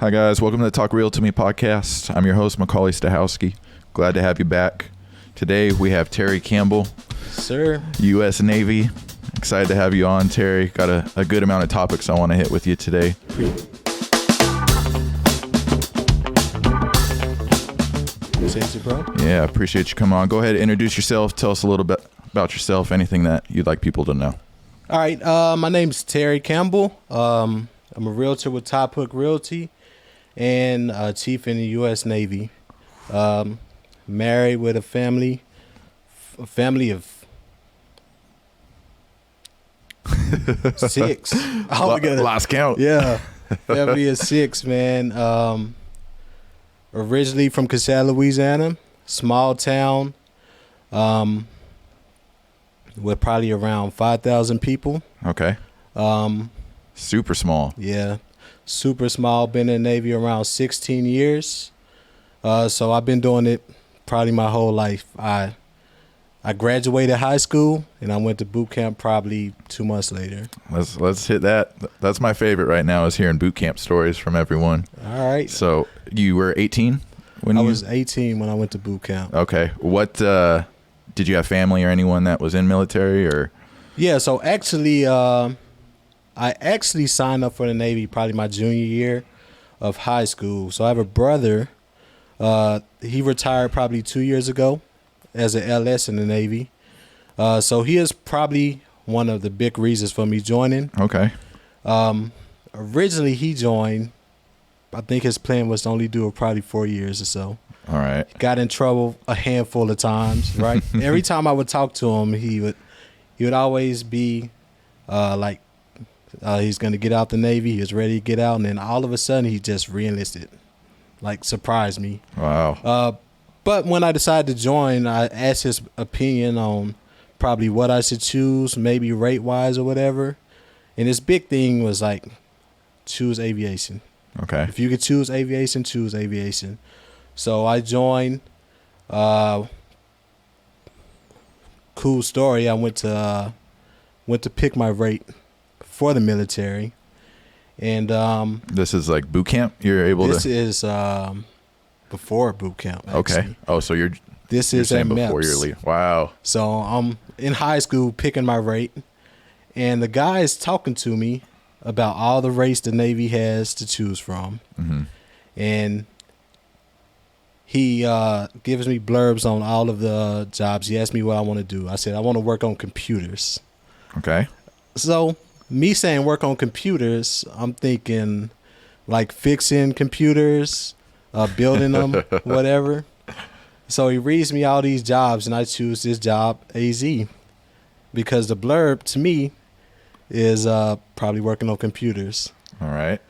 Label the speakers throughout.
Speaker 1: Hi guys, welcome to the Talk Real to Me podcast. I'm your host, Macaulay Stahowski. Glad to have you back. Today we have Terry Campbell,
Speaker 2: Sir.
Speaker 1: US Navy. Excited to have you on, Terry. Got a good amount of topics I want to hit with you today.
Speaker 2: Thank you, bro.
Speaker 1: Yeah, appreciate you coming on. Go ahead and introduce yourself. Tell us a little bit about yourself, anything that you'd like people to know.
Speaker 2: All right, my name's Terry Campbell. I'm a realtor with Top Hook Realty and chief in the US Navy. Married with a family of 6.
Speaker 1: Last count.
Speaker 2: Yeah, family of 6, man. Originally from Cassell, Louisiana, small town, with probably around 5,000 people.
Speaker 1: Okay. Super small.
Speaker 2: Yeah, super small. Been in the Navy around 16 years. So I've been doing it probably my whole life. I graduated high school and I went to boot camp probably 2 months later.
Speaker 1: Let's hit that. That's my favorite right now, is hearing boot camp stories from everyone.
Speaker 2: All right.
Speaker 1: So you were 18 when
Speaker 2: I was 18 when I went to boot camp.
Speaker 1: Okay. What did you have family or anyone that was in military or? Yeah,
Speaker 2: so actually I actually signed up for the Navy probably my junior year of high school. So I have a brother. He retired probably 2 years ago as an LS in the Navy. So he is probably one of the big reasons for me joining.
Speaker 1: Okay.
Speaker 2: Originally he joined, I think his plan was to only do it probably 4 years or so.
Speaker 1: All right.
Speaker 2: Got in trouble a handful of times, right? Every time I would talk to him, he would always be like he's going to get out the Navy. He was ready to get out. And then all of a sudden he just re-enlisted, like surprised me.
Speaker 1: Wow.
Speaker 2: But when I decided to join, I asked his opinion on probably what I should choose, maybe rate-wise or whatever. And his big thing was like, choose aviation.
Speaker 1: Okay.
Speaker 2: If you could choose aviation, choose aviation. So I joined. Cool story. I went to pick my rate for the military, and
Speaker 1: this is like boot camp. You're able
Speaker 2: this
Speaker 1: to.
Speaker 2: This is before boot camp. Actually.
Speaker 1: Okay. Oh, so you're.
Speaker 2: This
Speaker 1: you're
Speaker 2: is
Speaker 1: saying
Speaker 2: at
Speaker 1: before
Speaker 2: MEPS.
Speaker 1: your leave. Wow.
Speaker 2: So I'm in high school picking my rate, and the guy is talking to me about all the rates the Navy has to choose from, and he gives me blurbs on all of the jobs. He asked me what I want to do. I said, I want to work on computers.
Speaker 1: Okay.
Speaker 2: So me saying work on computers, I'm thinking like fixing computers, building them, whatever. So he reads me all these jobs, and I choose this job, AZ, because the blurb to me is probably working on computers.
Speaker 1: All right.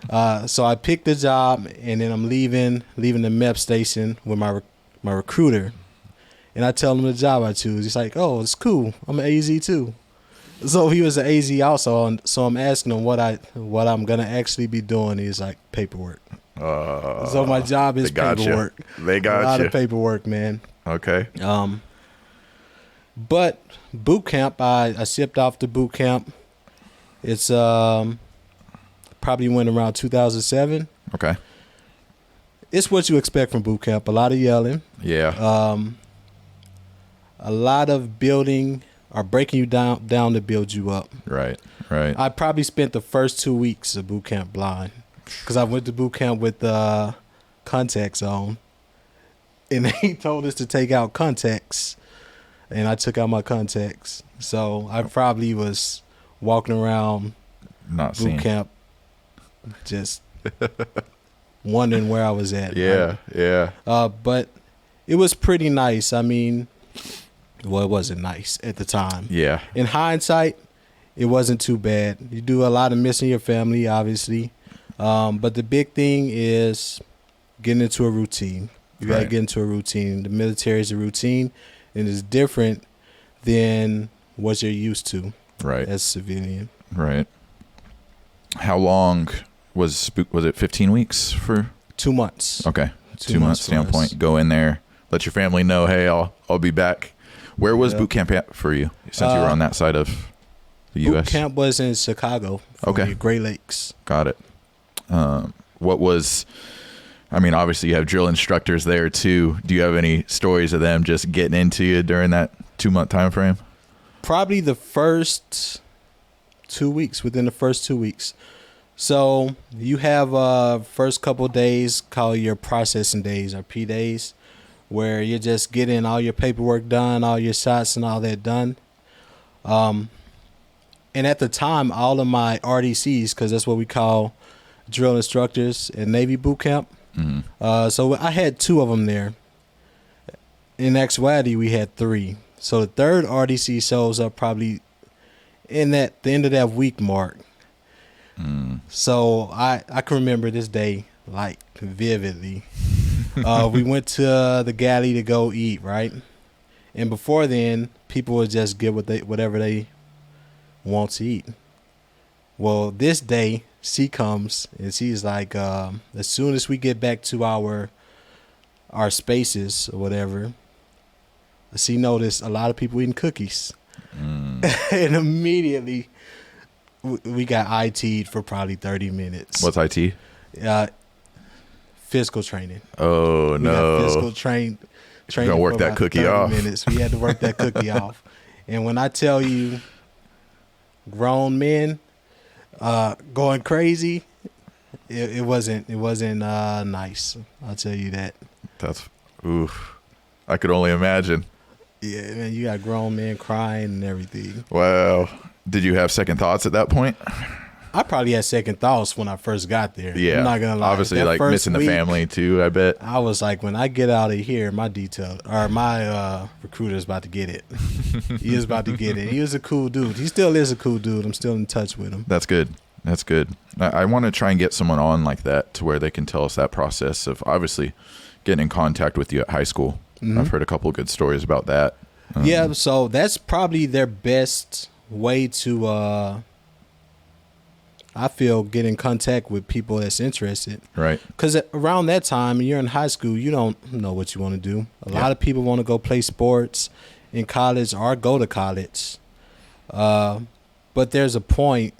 Speaker 2: So I picked the job, and then I'm leaving the MEP station with my recruiter, and I tell him the job I choose. He's like, "Oh, it's cool. I'm an AZ too." So he was an AZ also, and so I'm asking him what I'm gonna actually be doing. He's like, paperwork. So my job is paperwork.
Speaker 1: They got
Speaker 2: a lot of paperwork, man.
Speaker 1: Okay.
Speaker 2: But boot camp, I shipped off to boot camp. It's probably went around 2007.
Speaker 1: Okay.
Speaker 2: It's what you expect from boot camp. A lot of yelling.
Speaker 1: Yeah.
Speaker 2: A lot of building or breaking you down to build you up.
Speaker 1: Right. Right.
Speaker 2: I probably spent the first 2 weeks of boot camp blind because I went to boot camp with contacts on, and they told us to take out contacts, and I took out my contacts. So I probably was walking around
Speaker 1: Not
Speaker 2: boot
Speaker 1: seeing.
Speaker 2: camp, just wondering where I was at.
Speaker 1: Yeah.
Speaker 2: Right?
Speaker 1: Yeah.
Speaker 2: But it was pretty nice. I mean, well, it wasn't nice at the time.
Speaker 1: Yeah.
Speaker 2: In hindsight, it wasn't too bad. You do a lot of missing your family, obviously. But the big thing is getting into a routine. You got to get into a routine. The military is a routine, and it's different than what you're used to as a civilian.
Speaker 1: Right. How long was it 15 weeks for?
Speaker 2: 2 months.
Speaker 1: Okay. 2 months standpoint. Go in there. Let your family know, hey, I'll be back. Where was boot camp at for you since you were on that side of the U.S.?
Speaker 2: Boot camp was in Chicago.
Speaker 1: Okay.
Speaker 2: Great Lakes.
Speaker 1: Got it. what was, I mean, obviously you have drill instructors there too. Do you have any stories of them just getting into you during that 2-month time frame?
Speaker 2: Probably the first 2 weeks, within the first 2 weeks. So you have first couple days called your processing days or P days, where you're just getting all your paperwork done, all your shots and all that done. And at the time, all of my RDCs, because that's what we call drill instructors in Navy boot camp. So I had 2 of them there. In actuality, we had 3. So the third RDC shows up probably in the end of that week mark. So I can remember this day like vividly. We went to the galley to go eat, right? And before then, people would just get whatever they want to eat. Well, this day she comes and she's like, as soon as we get back to our spaces or whatever, she noticed a lot of people eating cookies. And immediately we got IT'd for probably 30 minutes.
Speaker 1: What's IT?
Speaker 2: Physical training.
Speaker 1: Oh,
Speaker 2: We
Speaker 1: no.
Speaker 2: got physical training.
Speaker 1: Gonna work
Speaker 2: for
Speaker 1: that
Speaker 2: about
Speaker 1: cookie
Speaker 2: 30
Speaker 1: off.
Speaker 2: minutes. We had to work that cookie off. And when I tell you grown men going crazy, it wasn't nice. I'll tell you that.
Speaker 1: That's, oof. I could only imagine.
Speaker 2: Yeah, man, you got grown men crying and everything.
Speaker 1: Wow. Did you have second thoughts at that point?
Speaker 2: I probably had second thoughts when I first got there.
Speaker 1: Yeah.
Speaker 2: I'm not gonna lie.
Speaker 1: Obviously,
Speaker 2: That
Speaker 1: like
Speaker 2: first
Speaker 1: missing the
Speaker 2: week,
Speaker 1: family too, I bet.
Speaker 2: I was like, when I get out of here, my recruiter is about to get it. He is about to get it. He was a cool dude. He still is a cool dude. I'm still in touch with him.
Speaker 1: That's good. That's good. I want to try and get someone on like that to where they can tell us that process of obviously getting in contact with you at high school. I've heard a couple of good stories about that.
Speaker 2: Yeah, so that's probably their best way to, I feel, get in contact with people that's interested.
Speaker 1: Right.
Speaker 2: Because around that time, you're in high school, you don't know what you want to do. A lot of people want to go play sports in college or go to college. But there's a point,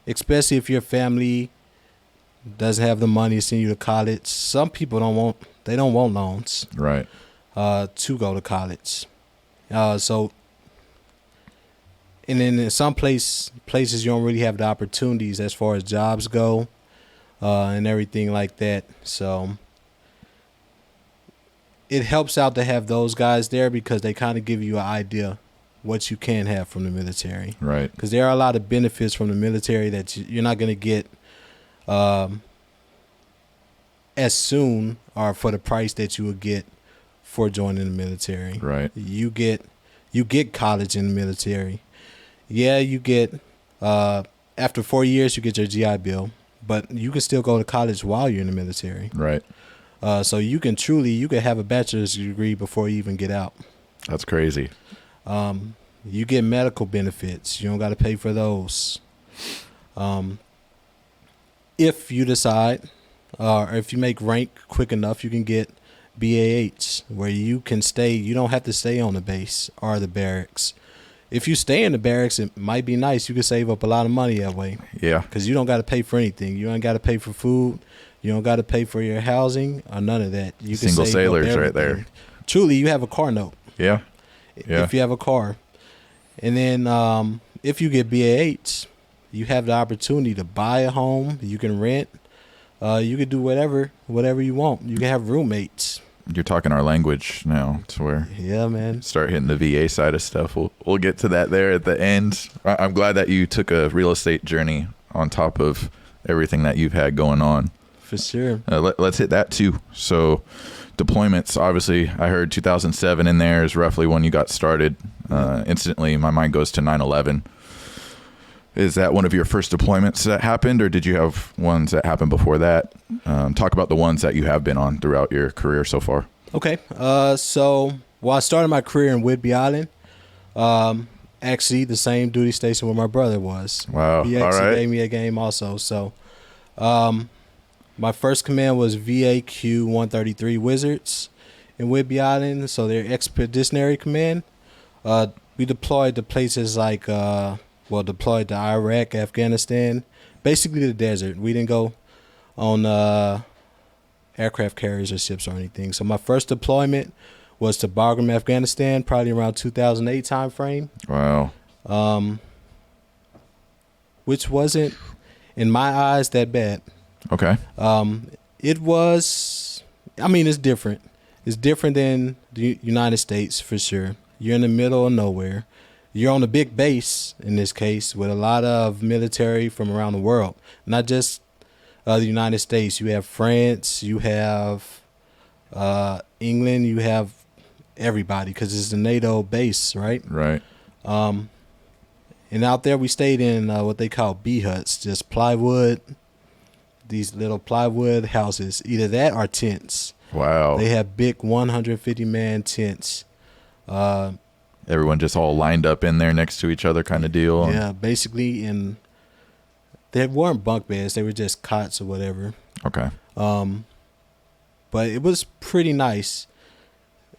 Speaker 2: especially if your family doesn't have the money to send you to college. Some people don't want loans.
Speaker 1: Right.
Speaker 2: To go to college. So, and then in some places you don't really have the opportunities as far as jobs go, and everything like that. So it helps out to have those guys there because they kind of give you an idea what you can have from the military.
Speaker 1: Right.
Speaker 2: Because there are a lot of benefits from the military that you're not going to get as soon or for the price that you would get for joining the military.
Speaker 1: Right.
Speaker 2: You get college in the military. Yeah, you get after 4 years you get your GI Bill, but you can still go to college while you're in the military.
Speaker 1: Right.
Speaker 2: So you can have a bachelor's degree before you even get out.
Speaker 1: That's crazy.
Speaker 2: You get medical benefits. You don't got to pay for those. If you decide, or if you make rank quick enough, you can get BAH, where you can stay. You don't have to stay on the base or the barracks. If you stay in the barracks, it might be nice. You can save up a lot of money that way.
Speaker 1: Yeah.
Speaker 2: Because you don't got to pay for anything. You ain't got to pay for food. You don't got to pay for your housing or none of that. You
Speaker 1: Single
Speaker 2: can save
Speaker 1: sailors
Speaker 2: up
Speaker 1: right there.
Speaker 2: everything. Truly, you have a car note.
Speaker 1: Yeah. Yeah.
Speaker 2: If you have a car. And then if you get BAH, you have the opportunity to buy a home. You can rent. You can do whatever you want. You can have roommates.
Speaker 1: You're talking our language now to where
Speaker 2: Yeah, man.
Speaker 1: start hitting the VA side of stuff. We'll get to that there at the end. I'm glad that you took a real estate journey on top of everything that you've had going on.
Speaker 2: For sure.
Speaker 1: Let's hit that too. So deployments, obviously I heard 2007 in there is roughly when you got started. Instantly my mind goes to 9/11. Is that one of your first deployments that happened, or did you have ones that happened before that? Talk about the ones that you have been on throughout your career so far.
Speaker 2: Okay. So I started my career in Whidbey Island. Actually, the same duty station where my brother was.
Speaker 1: Wow.
Speaker 2: He actually gave me a game also. So my first command was VAQ 133 Wizards in Whidbey Island. So their expeditionary command. We deployed to places like deployed to Iraq, Afghanistan, basically the desert. We didn't go on aircraft carriers or ships or anything. So my first deployment was to Bagram, Afghanistan, probably around 2008 time frame.
Speaker 1: Wow.
Speaker 2: Which wasn't, in my eyes, that bad.
Speaker 1: Okay.
Speaker 2: It was, I mean, it's different. It's different than the United States for sure. You're in the middle of nowhere. You're on a big base in this case with a lot of military from around the world, not just the United States. You have France, you have England, you have everybody because it's a NATO base, right?
Speaker 1: Right.
Speaker 2: And out there we stayed in what they call B huts, just plywood, these little plywood houses, either that or tents.
Speaker 1: Wow.
Speaker 2: They have big 150-man tents.
Speaker 1: Everyone just all lined up in there next to each other kind of deal.
Speaker 2: Yeah, basically, and they weren't bunk beds. They were just cots or whatever.
Speaker 1: Okay.
Speaker 2: But it was pretty nice.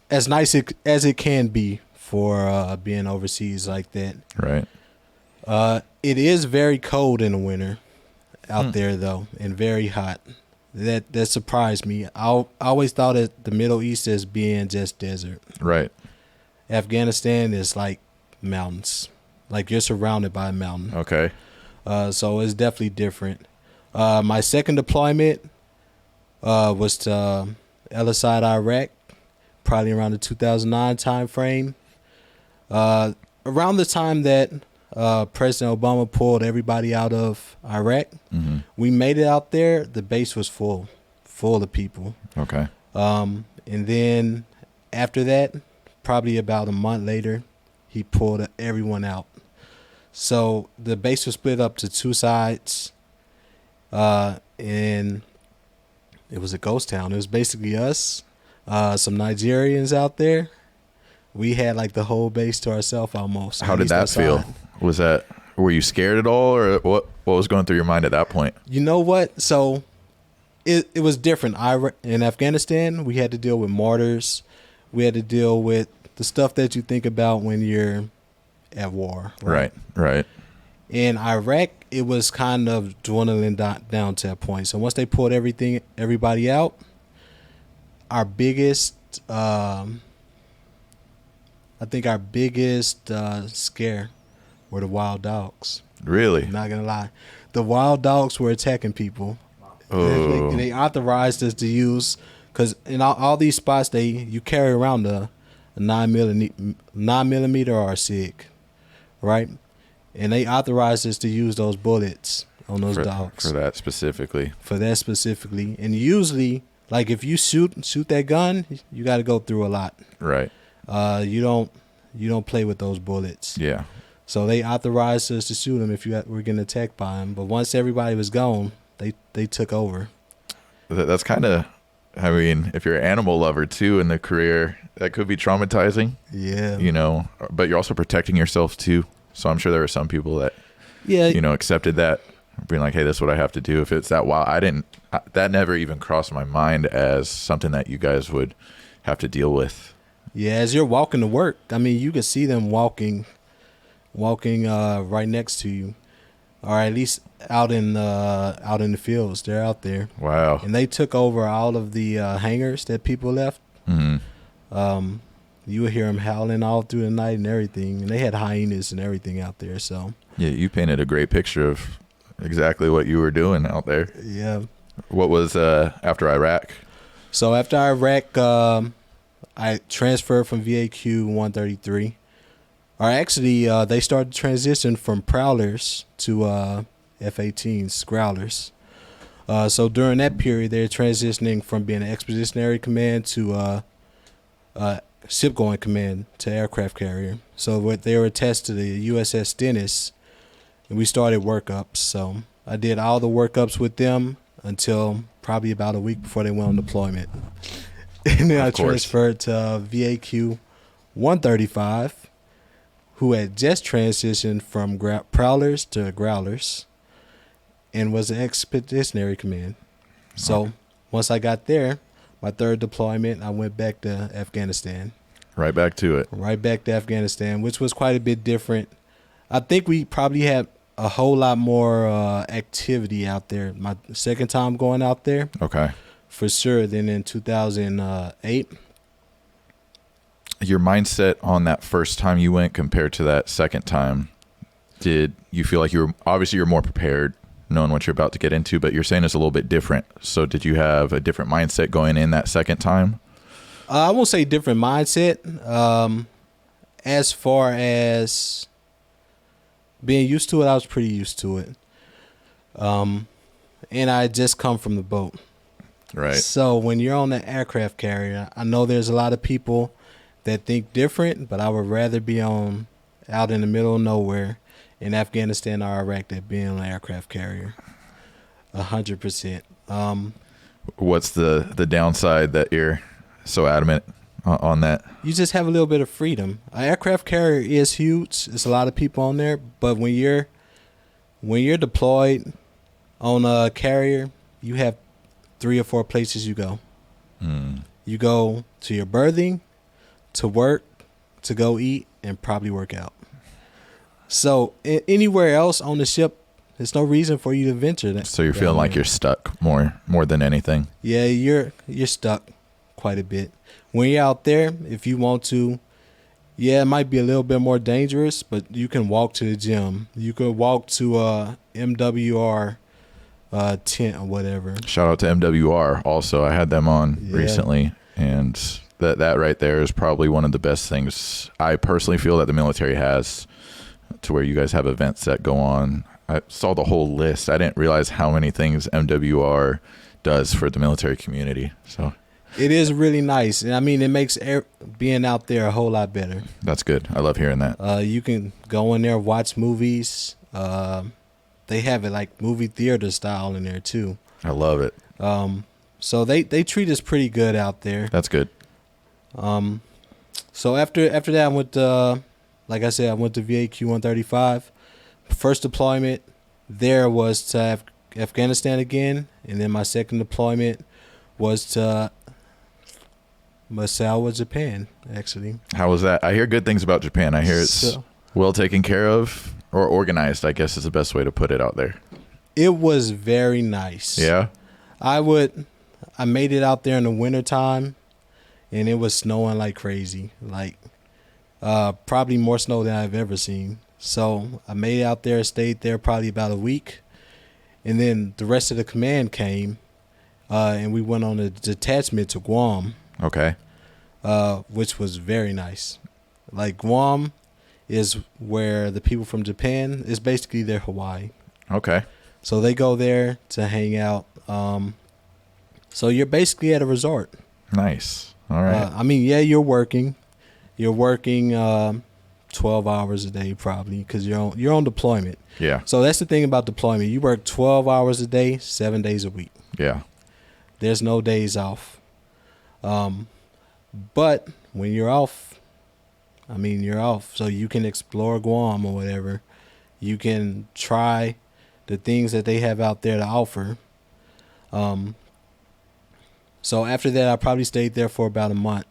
Speaker 2: As nice as it can be for being overseas like that.
Speaker 1: Right.
Speaker 2: It is very cold in the winter out there, though, and very hot. That surprised me. I always thought of the Middle East as being just desert.
Speaker 1: Right.
Speaker 2: Afghanistan is like mountains. Like you're surrounded by a mountain.
Speaker 1: Okay.
Speaker 2: So it's definitely different. My second deployment was to LSI, Iraq, probably around the 2009 time frame. Around the time that President Obama pulled everybody out of Iraq, we made it out there. The base was full of people.
Speaker 1: Okay.
Speaker 2: And then after that, probably about a month later, he pulled everyone out. So the base was split up to two sides, and it was a ghost town. It was basically us, some Nigerians out there. We had like the whole base to ourselves almost.
Speaker 1: How did that feel? Were you scared at all, or what was going through your mind at that point?
Speaker 2: You know what? So it was different. In Afghanistan, we had to deal with mortars. We had to deal with the stuff that you think about when you're at war.
Speaker 1: Right.
Speaker 2: In Iraq, it was kind of dwindling down to a point. So once they pulled everybody out, our biggest, I think our biggest scare were the wild dogs.
Speaker 1: Really?
Speaker 2: I'm not gonna lie, the wild dogs were attacking people.
Speaker 1: Oh.
Speaker 2: And they authorized us to use, because in all these spots you carry around a 9mm or a SIG, right? And they authorized us to use those bullets on those dogs.
Speaker 1: For that specifically.
Speaker 2: And usually, like if you shoot that gun, you got to go through a lot.
Speaker 1: Right.
Speaker 2: You don't play with those bullets.
Speaker 1: Yeah.
Speaker 2: So they authorized us to shoot them if we're getting attacked by them. But once everybody was gone, they took over.
Speaker 1: That's kind of, I mean, if you're an animal lover too in the career, that could be traumatizing.
Speaker 2: Yeah.
Speaker 1: You know, but you're also protecting yourself too. So I'm sure there were some people that, accepted that, being like, hey, this is what I have to do. If it's that wild, that never even crossed my mind as something that you guys would have to deal with.
Speaker 2: Yeah, as you're walking to work, I mean, you can see them walking right next to you, or at least out in the fields. They're out there.
Speaker 1: Wow.
Speaker 2: And they took over all of the hangars that people left.
Speaker 1: Mm-hmm.
Speaker 2: You would hear them howling all through the night and everything. And they had hyenas and everything out there. So
Speaker 1: yeah, you painted a great picture of exactly what you were doing out there.
Speaker 2: Yeah.
Speaker 1: What was after Iraq?
Speaker 2: So after Iraq, I transferred from VAQ 133. Or actually, they started to transition from Prowlers to F-18s, Growlers. So during that period, they're transitioning from being an expeditionary command to ship-going command to aircraft carrier. So they were attached to the USS Stennis, and we started workups. So I did all the workups with them until probably about a week before they went on deployment. And then I transferred to VAQ 135, who had just transitioned from Prowlers to Growlers and was an expeditionary command. So once I got there, my third deployment, I went back to Afghanistan.
Speaker 1: Right back to it.
Speaker 2: Right back to Afghanistan, which was quite a bit different. I think we probably had a whole lot more activity out there. My second time going out there,
Speaker 1: Okay.
Speaker 2: for sure, than in 2008.
Speaker 1: Your mindset on that first time you went compared to that second time, did you feel like you're more prepared knowing what you're about to get into, but you're saying it's a little bit different. So did you have a different mindset going in that second time?
Speaker 2: I won't say different mindset. As far as being used to it, I was pretty used to it. And I had just come from the boat.
Speaker 1: Right.
Speaker 2: So when you're on the aircraft carrier, I know there's a lot of people that think different, but I would rather be out in the middle of nowhere in Afghanistan or Iraq than being on an aircraft carrier. 100%.
Speaker 1: What's the downside that you're so adamant on that?
Speaker 2: You just have a little bit of freedom. An aircraft carrier is huge. There's a lot of people on there, but when you're deployed on a carrier, you have 3 or 4 places you go. You go to your berthing, to work, to go eat, and probably work out. So anywhere else on the ship, there's no reason for you to venture that.
Speaker 1: So you're feeling like you're stuck more than anything.
Speaker 2: Yeah, you're stuck quite a bit. When you're out there, if you want to, yeah, it might be a little bit more dangerous, but you can walk to the gym. You could walk to MWR tent or whatever.
Speaker 1: Shout out to MWR also. I had them on recently, and that right there is probably one of the best things I personally feel that the military has, to where you guys have events that go on. I saw the whole list. I didn't realize how many things MWR does for the military community. So
Speaker 2: it is really nice. And I mean, it makes being out there a whole lot better.
Speaker 1: that's good. I love hearing that.
Speaker 2: You can go in there, watch movies. They have it like movie theater style in there too.
Speaker 1: I love it.
Speaker 2: So they treat us pretty good out there.
Speaker 1: That's good.
Speaker 2: So after that, I went like I said, I went to VAQ 135. First deployment there was to Afghanistan again, and then my second deployment was to Misawa, Japan, actually.
Speaker 1: How was that? I hear good things about Japan. I hear it's well taken care of, or organized, I guess is the best way to put it out there.
Speaker 2: It was very nice.
Speaker 1: Yeah?
Speaker 2: I made it out there in the wintertime, and it was snowing like crazy. Like, probably more snow than I've ever seen. So I made it out there, stayed there probably about a week. And then the rest of the command came, and we went on a detachment to Guam.
Speaker 1: Okay.
Speaker 2: Which was very nice. Like, Guam is where the people from Japan is basically their Hawaii.
Speaker 1: Okay.
Speaker 2: So they go there to hang out. So you're basically at a resort.
Speaker 1: Nice. All right.
Speaker 2: I mean, yeah, you're working. You're working 12 hours a day probably because you're on deployment.
Speaker 1: Yeah.
Speaker 2: So that's the thing about deployment. You work 12 hours a day, 7 days a week.
Speaker 1: Yeah.
Speaker 2: There's no days off. But when you're off, I mean, you're off. So you can explore Guam or whatever. You can try the things that they have out there to offer. So after that, I probably stayed there for about a month.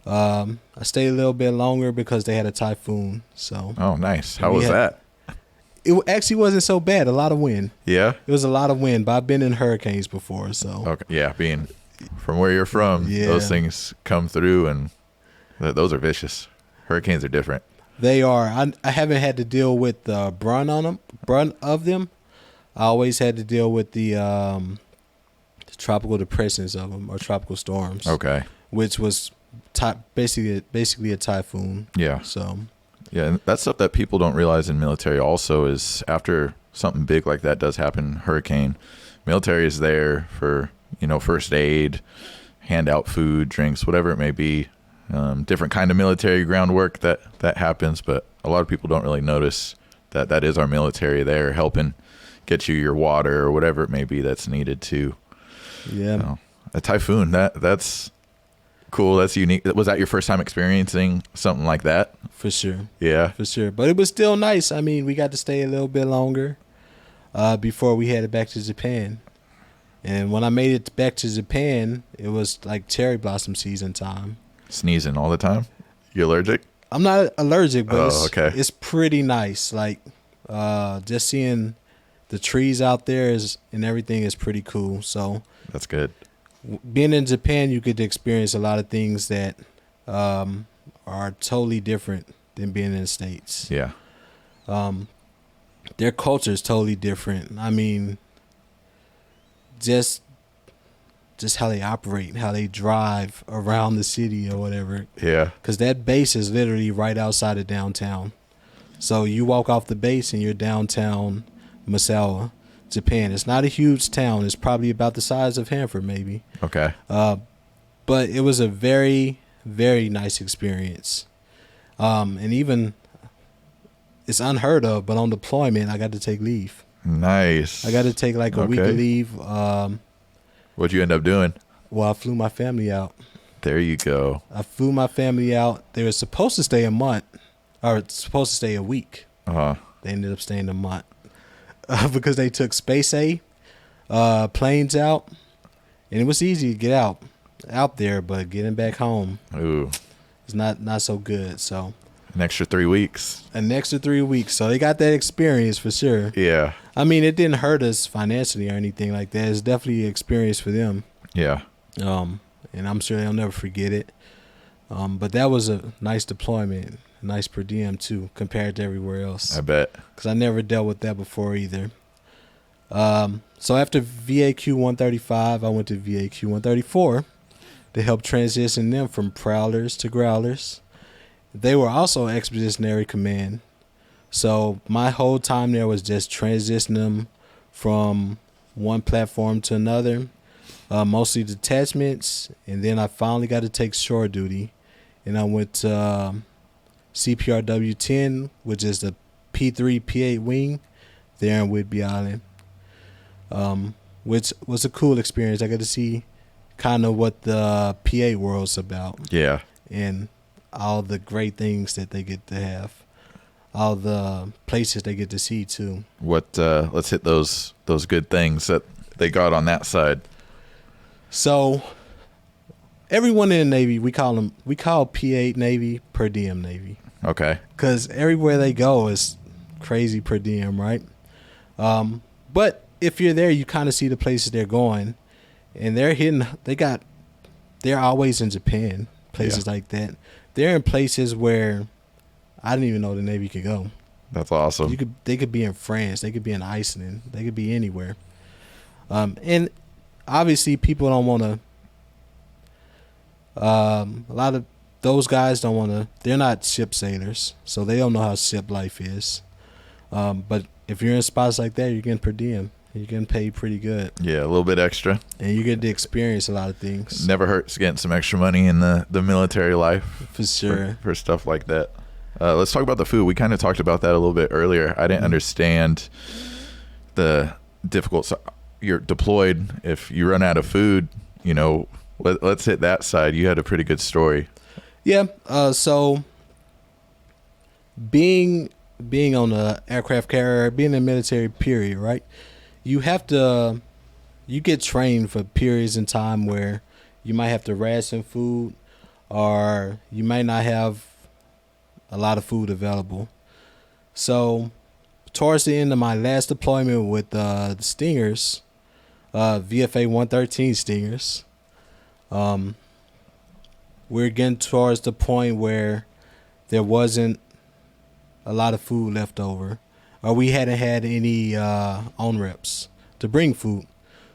Speaker 2: I stayed a little bit longer because they had a typhoon. So.
Speaker 1: Oh, nice. How was that?
Speaker 2: It actually wasn't so bad. A lot of wind.
Speaker 1: Yeah?
Speaker 2: It was a lot of wind, but I've been in hurricanes before, so.
Speaker 1: Okay. Yeah, being from where you're from, those things come through, and those are vicious. Hurricanes are different.
Speaker 2: They are. I haven't had to deal with the brunt of them. I always had to deal with the tropical depressions of them, or tropical storms.
Speaker 1: Okay.
Speaker 2: Which was basically a typhoon.
Speaker 1: Yeah.
Speaker 2: So.
Speaker 1: Yeah, and that's stuff that people don't realize in military also is after something big like that does happen, hurricane, military is there for, first aid, hand out food, drinks, whatever it may be. Different kind of military groundwork that happens, but a lot of people don't really notice that is our military there helping get you your water or whatever it may be that's needed too.
Speaker 2: Yeah.
Speaker 1: A typhoon, that's cool. That's unique. Was that your first time experiencing something like that?
Speaker 2: For sure.
Speaker 1: Yeah.
Speaker 2: For sure. But it was still nice. I mean, we got to stay a little bit longer before we headed back to Japan. And when I made it back to Japan, it was like cherry blossom season time.
Speaker 1: Sneezing all the time? You allergic?
Speaker 2: I'm not allergic, but
Speaker 1: okay.
Speaker 2: it's pretty nice. Like, Just seeing the trees out there and everything is pretty cool. So
Speaker 1: That's good.
Speaker 2: being in Japan, you get to experience a lot of things that are totally different than being in the States.
Speaker 1: Yeah.
Speaker 2: Their culture is totally different. I mean, just how they operate, how they drive around the city or whatever.
Speaker 1: Yeah.
Speaker 2: Because that base is literally right outside of downtown. So you walk off the base and you're downtown Misawa, Japan. It's not a huge town. It's probably about the size of Hanford, maybe.
Speaker 1: Okay.
Speaker 2: But it was a very, very nice experience. And even, it's unheard of, but on deployment, I got to take leave.
Speaker 1: Nice.
Speaker 2: I got to take like a week of leave.
Speaker 1: What'd you end up doing?
Speaker 2: Well, I flew my family out.
Speaker 1: There you go.
Speaker 2: I flew my family out. They were supposed to stay a month, or supposed to stay a week.
Speaker 1: Uh-huh.
Speaker 2: They ended up staying a month because they took Space A planes out, and it was easy to get out there, but getting back home
Speaker 1: Ooh.
Speaker 2: is not so good. So
Speaker 1: An extra 3 weeks.
Speaker 2: an extra 3 weeks. So they got that experience for sure.
Speaker 1: Yeah.
Speaker 2: I mean, it didn't hurt us financially or anything like that. It's definitely an experience for them.
Speaker 1: Yeah.
Speaker 2: And I'm sure they'll never forget it. But that was a nice deployment, a nice per diem too, compared to everywhere else.
Speaker 1: I bet.
Speaker 2: Because I never dealt with that before either. So after VAQ 135, I went to VAQ 134 to help transition them from prowlers to growlers. They were also expeditionary command. So my whole time there was just transitioning them from one platform to another, mostly detachments. And then I finally got to take shore duty. And I went to CPRW 10, which is the P3, P8 wing there in Whidbey Island, which was a cool experience. I got to see kind of what the P8 world's about.
Speaker 1: Yeah.
Speaker 2: And all the great things that they get to have, all the places they get to see too.
Speaker 1: Let's hit those good things that they got on that side.
Speaker 2: So everyone in the Navy, we call P8 Navy per diem Navy.
Speaker 1: Okay.
Speaker 2: Because everywhere they go is crazy per diem, right? But if you're there, you kind of see the places they're going, and they're always in Japan, places like that. They're in places where I didn't even know the Navy could go.
Speaker 1: That's awesome.
Speaker 2: They could be in France, they could be in Iceland, they could be anywhere. And obviously, people don't want to. A lot of those guys don't want to. They're not ship sailors, so they don't know how ship life is. But if you're in spots like that, you're getting per diem. You're getting paid pretty good.
Speaker 1: Yeah, a little bit extra.
Speaker 2: And you get to experience a lot of things.
Speaker 1: Never hurts getting some extra money in the military life.
Speaker 2: For sure.
Speaker 1: For stuff like that. Let's talk about the food. We kind of talked about that a little bit earlier. I didn't understand the difficult. So you're deployed. If you run out of food, let's hit that side. You had a pretty good story.
Speaker 2: Yeah. So being on the aircraft carrier, being in the military period, right? You get trained for periods in time where you might have to ration food, or you might not have a lot of food available. So towards the end of my last deployment with the Stingers, VFA 113 Stingers, we're getting towards the point where there wasn't a lot of food left over, or we hadn't had any on reps to bring food,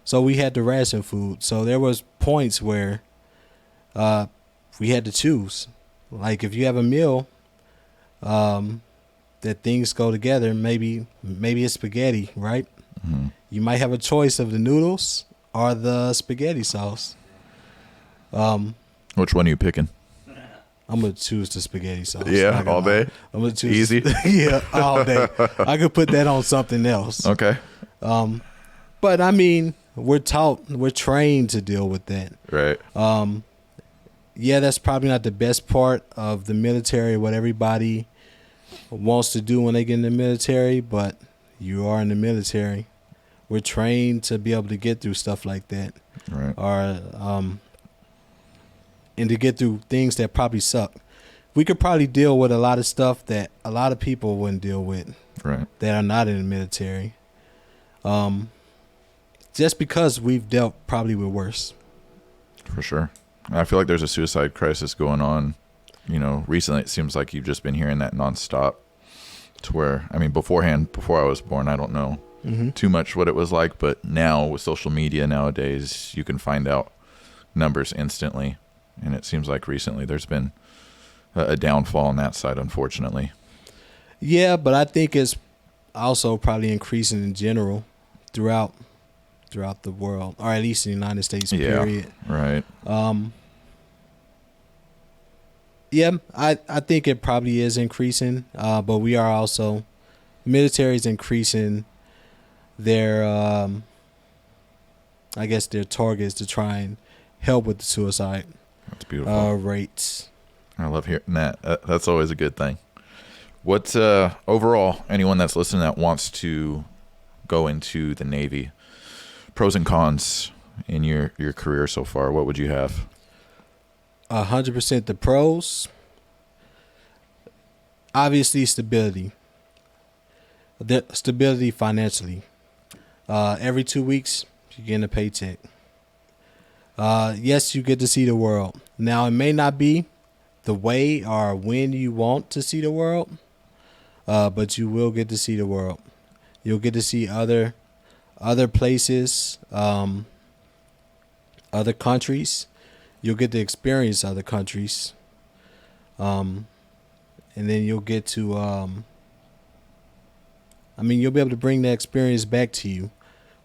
Speaker 2: so we had to ration food. So there was points where we had to choose. Like if you have a meal that things go together, maybe it's spaghetti, right?
Speaker 1: Mm-hmm.
Speaker 2: You might have a choice of the noodles or the spaghetti sauce.
Speaker 1: Which one are you picking?
Speaker 2: I'm gonna choose the spaghetti sauce.
Speaker 1: Yeah, all day.
Speaker 2: I'm gonna choose
Speaker 1: Easy.
Speaker 2: Yeah, all day. I could put that on something else.
Speaker 1: Okay.
Speaker 2: But I mean, we're trained to deal with that.
Speaker 1: Right.
Speaker 2: Yeah, that's probably not the best part of the military, what everybody wants to do when they get in the military, but you are in the military. We're trained to be able to get through stuff like that.
Speaker 1: Right.
Speaker 2: Or and to get through things that probably suck. We could probably deal with a lot of stuff that a lot of people wouldn't deal with
Speaker 1: Right.
Speaker 2: that are not in the military. Just because we've dealt probably with worse.
Speaker 1: For sure. I feel like there's a suicide crisis going on. Recently it seems like you've just been hearing that nonstop. To where, before I was born, I don't know too much what it was like, but now with social media nowadays, you can find out numbers instantly, and it seems like recently there's been a downfall on that side, unfortunately.
Speaker 2: Yeah, but I think it's also probably increasing in general throughout the world, or at least in the United States. Period.
Speaker 1: Right.
Speaker 2: Yeah, I think it probably is increasing, but we are also, military is increasing their, I guess their targets to try and help with the suicide
Speaker 1: That's beautiful.
Speaker 2: rates.
Speaker 1: I love hearing that. That's always a good thing. What's overall, anyone that's listening that wants to go into the Navy, pros and cons in your career so far, what would you have?
Speaker 2: 100% the pros. Obviously, stability. The stability financially. Every 2 weeks, you're getting a paycheck. Yes, you get to see the world. Now, it may not be the way or when you want to see the world, but you will get to see the world. You'll get to see other places, other countries. You'll get to experience other countries. And then you'll get to, you'll be able to bring that experience back to you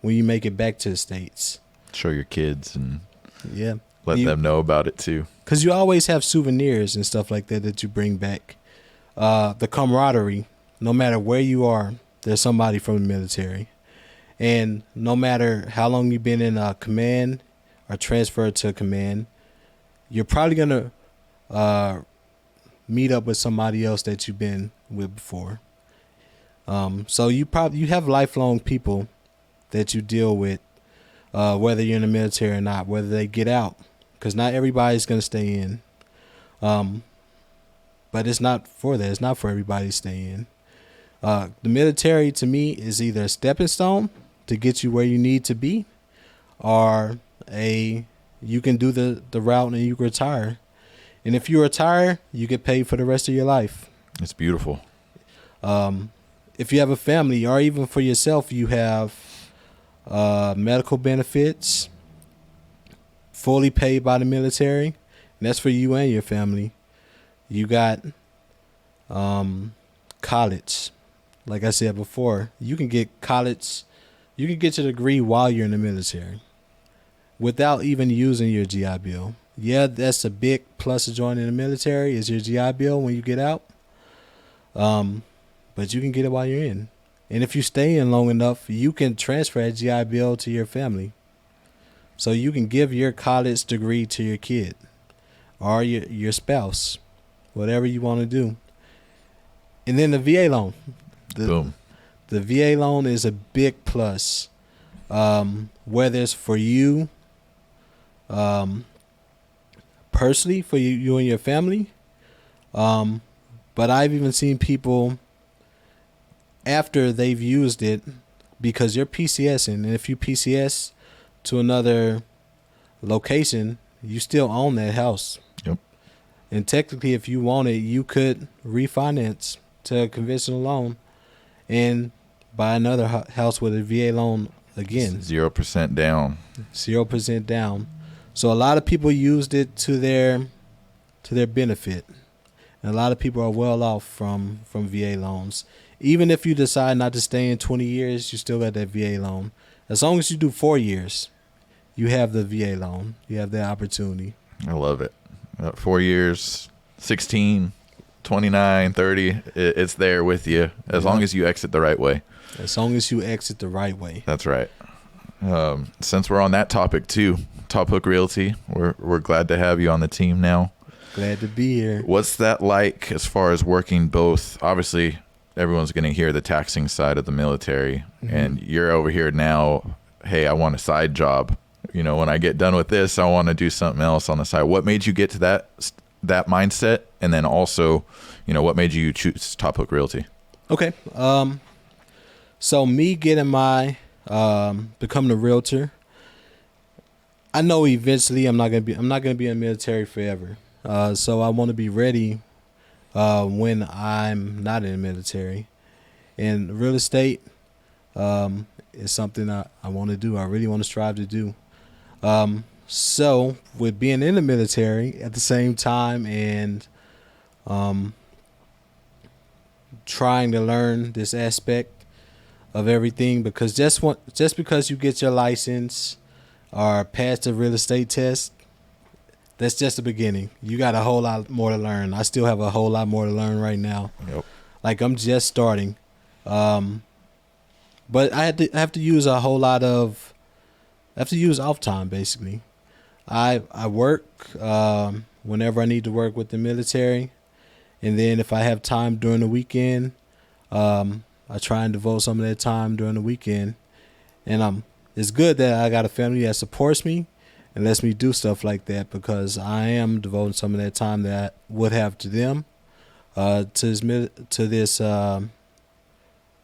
Speaker 2: when you make it back to the States.
Speaker 1: Show your kids and
Speaker 2: let
Speaker 1: them know about it too.
Speaker 2: Because you always have souvenirs and stuff like that you bring back. The camaraderie, no matter where you are, there's somebody from the military. And no matter how long you've been in a command or transferred to a command, you're probably going to meet up with somebody else that you've been with before. So you have lifelong people that you deal with, whether you're in the military or not, whether they get out, because not everybody's going to stay in. But it's not for that. It's not for everybody to stay in. The military, to me, is either a stepping stone to get you where you need to be, or you can do the route and you retire. And if you retire, you get paid for the rest of your life.
Speaker 1: It's beautiful.
Speaker 2: If you have a family, or even for yourself, you have medical benefits fully paid by the military. And that's for you and your family. You got college. Like I said before, you can get college. You can get your degree while you're in the military without even using your GI Bill. Yeah, that's a big plus of joining the military is your GI Bill when you get out. But you can get it while you're in. And if you stay in long enough, you can transfer that GI Bill to your family. So you can give your college degree to your kid or your spouse, whatever you want to do. And then the VA loan.
Speaker 1: Boom.
Speaker 2: The VA loan is a big plus, whether it's for you personally, for you and your family. But I've even seen people after they've used it, because you're PCSing, and if you PCS to another location, you still own that house.
Speaker 1: Yep.
Speaker 2: And technically, if you want it, you could refinance to a conventional loan and buy another house with a VA loan again.
Speaker 1: 0% down.
Speaker 2: 0% down. So a lot of people used it to their benefit. And a lot of people are well off from VA loans. Even if you decide not to stay in 20 years, you still got that VA loan. As long as you do 4 years, you have the VA loan. You have that opportunity.
Speaker 1: I love it. 4 years, 16, 29, 30, it's there with you as long as you exit the right way.
Speaker 2: As long as you exit the right way.
Speaker 1: That's right. Since we're on that topic too, Top Hook Realty, we're glad to have you on the team now.
Speaker 2: Glad to be here.
Speaker 1: What's that like as far as working both? Obviously, everyone's going to hear the taxing side of the military, and you're over here now, hey, I want a side job. When I get done with this, I want to do something else on the side. What made you get to that mindset? And then also, what made you choose Top Hook Realty?
Speaker 2: Okay. So me getting my becoming a realtor, I know eventually I'm not gonna be in the military forever. So I want to be ready when I'm not in the military. And real estate is something I want to do. I really want to strive to do. So with being in the military at the same time and um, trying to learn this aspect of everything, because just because you get your license or pass the real estate test, that's just the beginning. You got a whole lot more to learn. I still have a whole lot more to learn right now.
Speaker 1: Yep.
Speaker 2: Like I'm just starting. But I have to use a whole lot of I have to use off time basically. I work whenever I need to work with the military, and then if I have time during the weekend, I try and devote some of that time during the weekend. And it's good that I got a family that supports me and lets me do stuff like that, because I am devoting some of that time that I would have to them, to this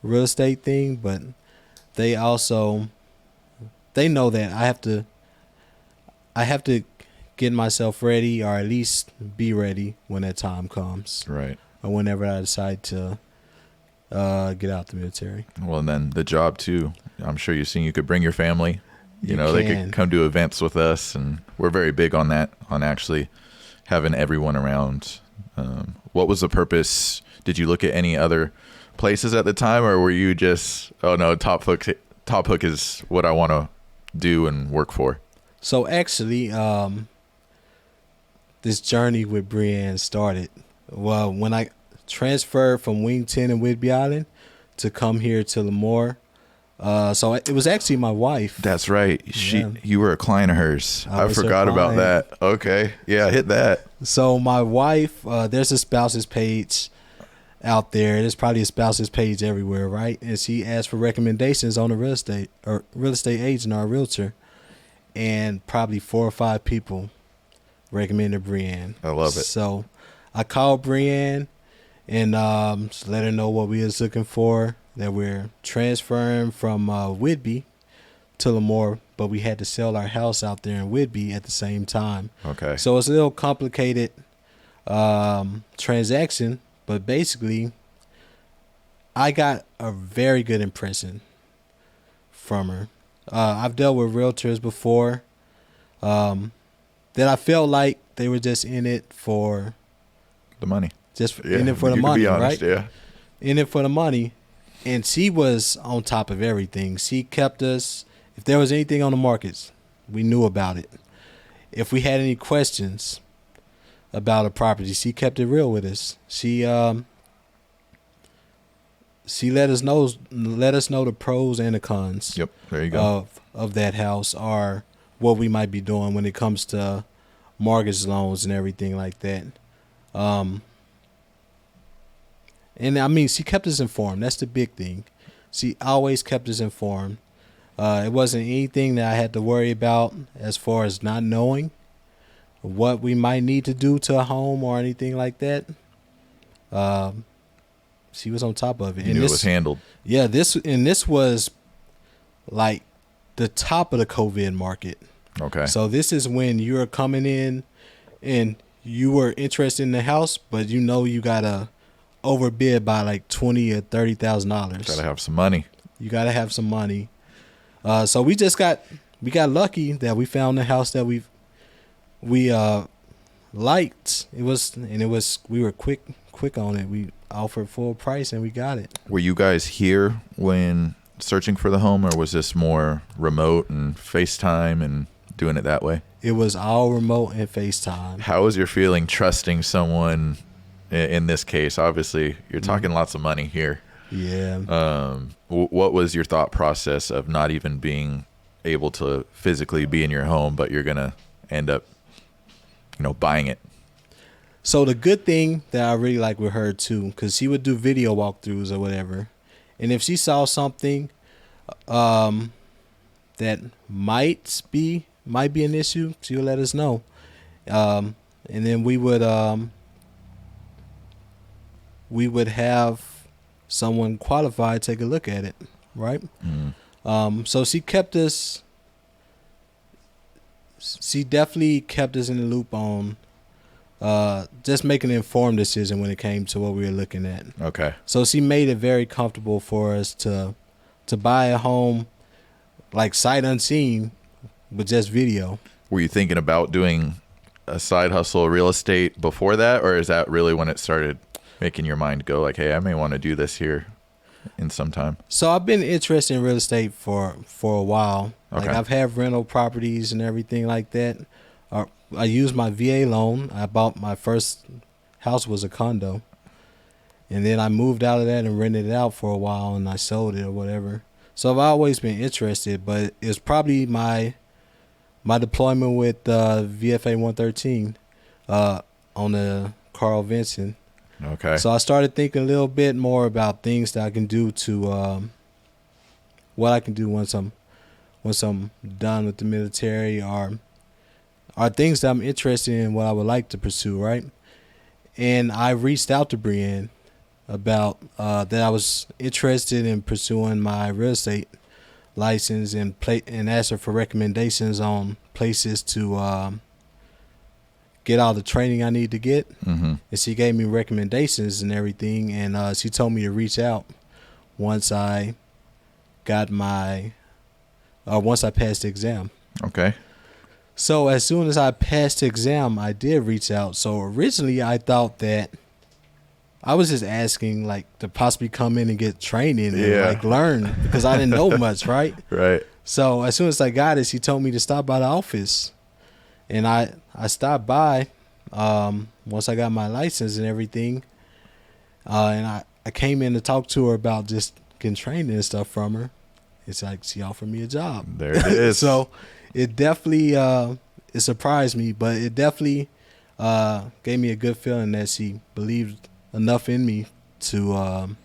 Speaker 2: real estate thing. But they also they know that I have to get myself ready, or at least be ready when that time comes,
Speaker 1: Right.
Speaker 2: or whenever I decide to get out the military.
Speaker 1: Well, and then the job too. I'm sure you've seen you could bring your family.
Speaker 2: You
Speaker 1: They
Speaker 2: can.
Speaker 1: could come to events with us, and we're very big on that, on actually having everyone around. What was the purpose? Did you look at any other places at the time, or were you just, oh no, Top Hook is what I want to do and work for?
Speaker 2: So actually, this journey with Brienne started when I transferred from Wing 10 in Whidbey Island to come here to Lemoore. So it was actually my wife.
Speaker 1: That's right.
Speaker 2: Yeah.
Speaker 1: You were a client of hers.
Speaker 2: I
Speaker 1: I
Speaker 2: was her
Speaker 1: forgot about
Speaker 2: client.
Speaker 1: that. Okay. Yeah, hit that.
Speaker 2: So my wife, there's a spouses page out there. There's probably a spouses page everywhere, right? And she asked for recommendations on a real estate agent or a realtor, and probably 4 or 5 people recommended Brienne.
Speaker 1: I love it.
Speaker 2: So I called Brienne and just let her know what we was looking for, that we're transferring from Whidbey to Lemoore, but we had to sell our house out there in Whidbey at the same time.
Speaker 1: Okay.
Speaker 2: So it's a little complicated transaction, but basically I got a very good impression from her. I've dealt with realtors before that I felt like they were just in it for
Speaker 1: The money.
Speaker 2: in it for the
Speaker 1: you can
Speaker 2: money,
Speaker 1: be honest,
Speaker 2: right?
Speaker 1: Yeah.
Speaker 2: In it for the money. And she was on top of everything. She kept us. If there was anything on the markets, we knew about it. If we had any questions about a property, she kept it real with us. She let us know the pros and the cons.
Speaker 1: Yep. There you go.
Speaker 2: Of that house, or what we might be doing when it comes to mortgage loans and everything like that. And I mean, she kept us informed. That's the big thing. She always kept us informed. It wasn't anything that I had to worry about as far as not knowing what we might need to do to a home or anything like that. She was on top of it.
Speaker 1: You knew it was handled.
Speaker 2: Yeah, this was like the top of the COVID market.
Speaker 1: Okay.
Speaker 2: So this is when you're coming in and you were interested in the house, but you gotta overbid by like $20,000 or $30,000.
Speaker 1: Gotta have some money.
Speaker 2: You gotta have some money. So we got lucky that we found the house that we liked. We were quick on it. We offered full price and we got it.
Speaker 1: Were you guys here when searching for the home, or was this more remote and FaceTime and doing it that way?
Speaker 2: It was all remote and FaceTime.
Speaker 1: How was your feeling trusting someone in this case? Obviously, you're talking lots of money here.
Speaker 2: Yeah.
Speaker 1: What was your thought process of not even being able to physically be in your home, but you're going to end up, buying it?
Speaker 2: So the good thing that I really like with her too, because she would do video walkthroughs or whatever, and if she saw something that might be an issue, she would let us know, and then we would have someone qualified take a look at it, right? So she kept us. She definitely kept us in the loop on just making an informed decision when it came to what we were looking at.
Speaker 1: Okay.
Speaker 2: So she made it very comfortable for us to buy a home like sight unseen with just video.
Speaker 1: Were you thinking about doing a side hustle, real estate before that, or is that really when it started making your mind go like, hey, I may want to do this here in some time?
Speaker 2: So I've been interested in real estate for a while.
Speaker 1: Okay.
Speaker 2: Like I've had rental properties and everything like that. I used my VA loan. I bought my first house was a condo, and then I moved out of that and rented it out for a while, and I sold it or whatever. So I've always been interested, but it's probably my deployment with VFA 113 on the Carl Vinson.
Speaker 1: Okay.
Speaker 2: So I started thinking a little bit more about things that I can do to what I can do once I'm done with the military, or things that I'm interested in, what I would like to pursue, right? And I reached out to Brienne about that I was interested in pursuing my real estate license and asked her for recommendations on places to get all the training I need to get.
Speaker 1: Mm-hmm.
Speaker 2: And she gave me recommendations and everything, and she told me to reach out once I got once I passed the exam.
Speaker 1: Okay.
Speaker 2: So as soon as I passed the exam, I did reach out. So originally I thought that I was just asking like to possibly come in and get training and like learn, because I didn't know much, right?
Speaker 1: Right.
Speaker 2: So as soon as I got it, she told me to stop by the office, and I stopped by once I got my license and everything, and I came in to talk to her about just getting training and stuff from her. It's like she offered me a job.
Speaker 1: There it is.
Speaker 2: So it definitely it surprised me, but it definitely gave me a good feeling that she believed enough in me to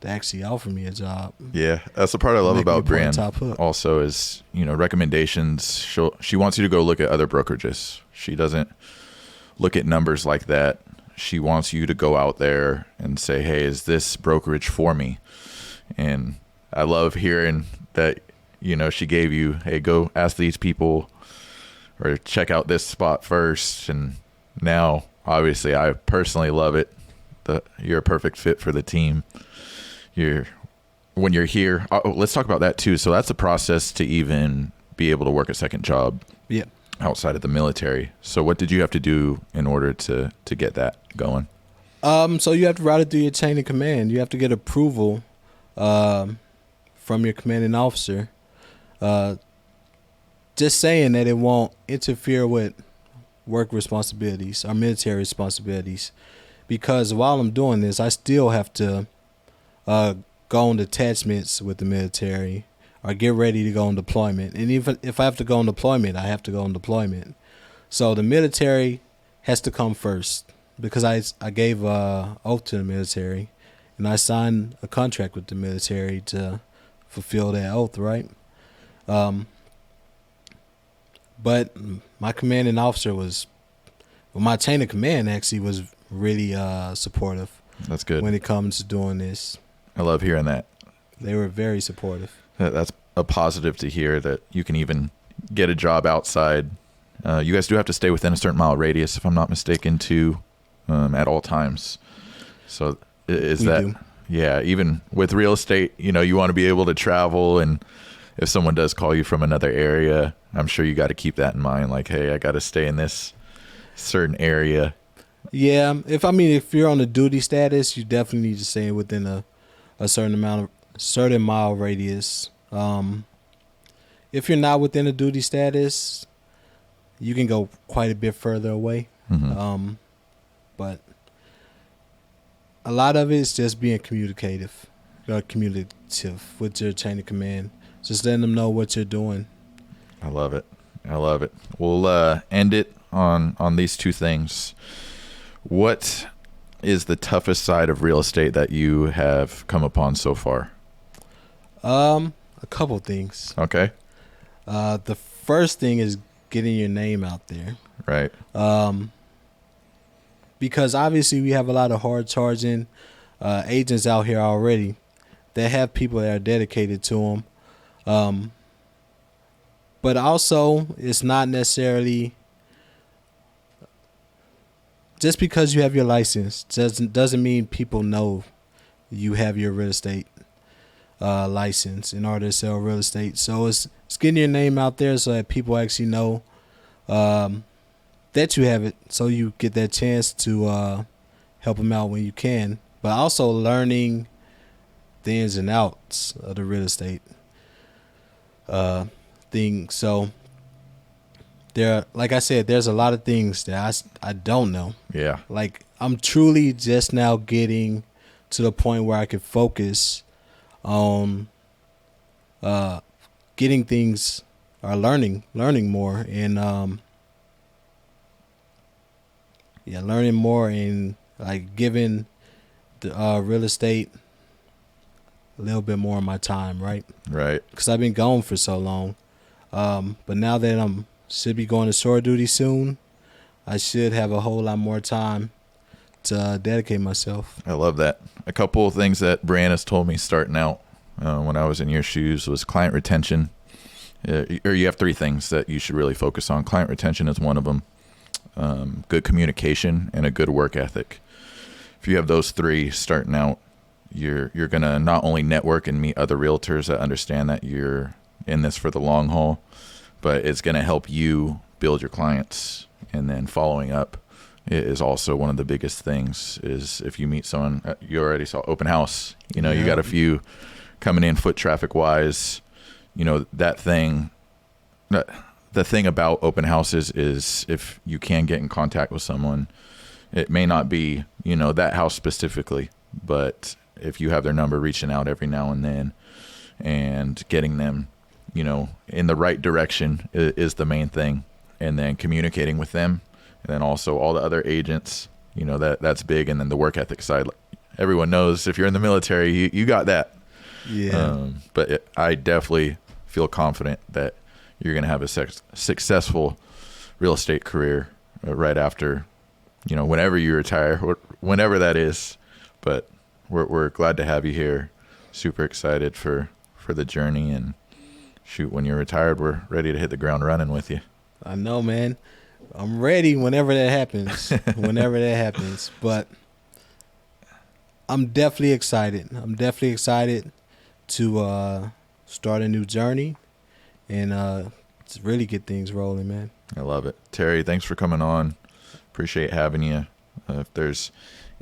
Speaker 2: actually offer me a job.
Speaker 1: Yeah, that's the part I love about Brienne.
Speaker 2: Top hook.
Speaker 1: Also, is recommendations. She wants you to go look at other brokerages. She doesn't look at numbers like that. She wants you to go out there and say, "Hey, is this brokerage for me?" And I love hearing that. She gave you, "Hey, go ask these people, or check out this spot first." And now, obviously, I personally love it. You're a perfect fit for the team. When you're here, let's talk about that too. So that's the process to even be able to work a second job outside of the military. So what did you have to do in order to get that going?
Speaker 2: So you have to route it through your chain of command. You have to get approval from your commanding officer. Just saying that it won't interfere with work responsibilities or military responsibilities. Because while I'm doing this, I still have to go on detachments with the military or get ready to go on deployment. And even if I have to go on deployment, I have to go on deployment. So the military has to come first, because I gave oath to the military, and I signed a contract with the military to fulfill that oath, right? But my commanding officer my chain of command actually was really supportive.
Speaker 1: That's good.
Speaker 2: When it comes to doing this.
Speaker 1: I love hearing that.
Speaker 2: They were very supportive.
Speaker 1: That's a positive to hear, that you can even get a job outside. You guys do have to stay within a certain mile radius, if I'm not mistaken, too, at all times. So is that, yeah, even with real estate, you want to be able to travel, and if someone does call you from another area, I'm sure you got to keep that in mind. Like, hey, I got to stay in this certain area.
Speaker 2: Yeah, if you're on the duty status, you definitely need to stay within a certain mile radius. If you're not within a duty status, you can go quite a bit further away.
Speaker 1: Mm-hmm.
Speaker 2: But a lot of it is just being communicative with your chain of command. Just letting them know what you're doing.
Speaker 1: I love it. We'll end it on these two things. What is the toughest side of real estate that you have come upon so far?
Speaker 2: A couple things.
Speaker 1: Okay.
Speaker 2: The first thing is getting your name out there.
Speaker 1: Right.
Speaker 2: Because obviously we have a lot of hard charging agents out here already that have people that are dedicated to them. But also, it's not necessarily just because you have your license doesn't mean people know you have your real estate license in order to sell real estate. So it's getting your name out there so that people actually know that you have it, so you get that chance to help them out when you can. But also learning the ins and outs of the real estate thing. So like I said, there's a lot of things that I don't know.
Speaker 1: Yeah.
Speaker 2: Like, I'm truly just now getting to the point where I can focus on getting things or learning more and learning more and like giving the real estate a little bit more of my time, right?
Speaker 1: Right.
Speaker 2: Because I've been gone for so long. But now that should be going to shore duty soon, I should have a whole lot more time to dedicate myself.
Speaker 1: I love that. A couple of things that Brianna's told me starting out when I was in your shoes was client retention. Or you have three things that you should really focus on. Client retention is one of them. Good communication and a good work ethic. If you have those three starting out, you're going to not only network and meet other realtors that understand that you're in this for the long haul, but it's going to help you build your clients. And then following up is also one of the biggest things. Is if you meet someone, you already saw open house, you got a few coming in foot traffic wise, the thing about open houses is if you can get in contact with someone, it may not be, that house specifically, but if you have their number, reaching out every now and then and getting them, in the right direction is the main thing. And then communicating with them, and then also all the other agents, that's big. And then the work ethic side, everyone knows if you're in the military, you got that.
Speaker 2: Yeah.
Speaker 1: But I definitely feel confident that you're going to have a successful real estate career right after, whenever you retire, or whenever that is. But we're glad to have you here. Super excited for the journey, and shoot, when you're retired, we're ready to hit the ground running with you.
Speaker 2: I know, man. I'm ready whenever that happens. But I'm definitely excited. To start a new journey and to really get things rolling, man.
Speaker 1: I love it. Terry, thanks for coming on. Appreciate having you. If there's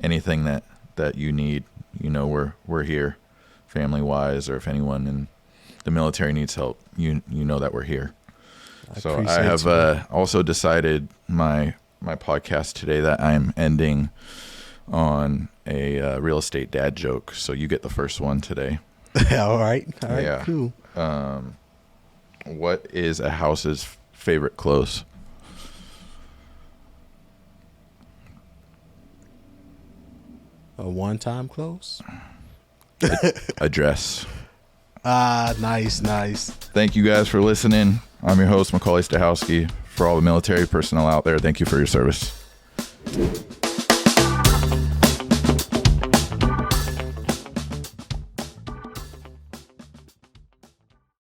Speaker 1: anything that you need, we're here family-wise, or if anyone in the military needs help, you know that we're here. So I have also decided my podcast today that I'm ending on a real estate dad joke. So you get the first one today.
Speaker 2: All right.
Speaker 1: Yeah.
Speaker 2: Cool.
Speaker 1: What is a house's favorite clothes?
Speaker 2: A one-time close?
Speaker 1: A dress.
Speaker 2: Nice.
Speaker 1: Thank you guys for listening. I'm your host, Macaulay Stahowski. For all the military personnel out there, thank you for your service.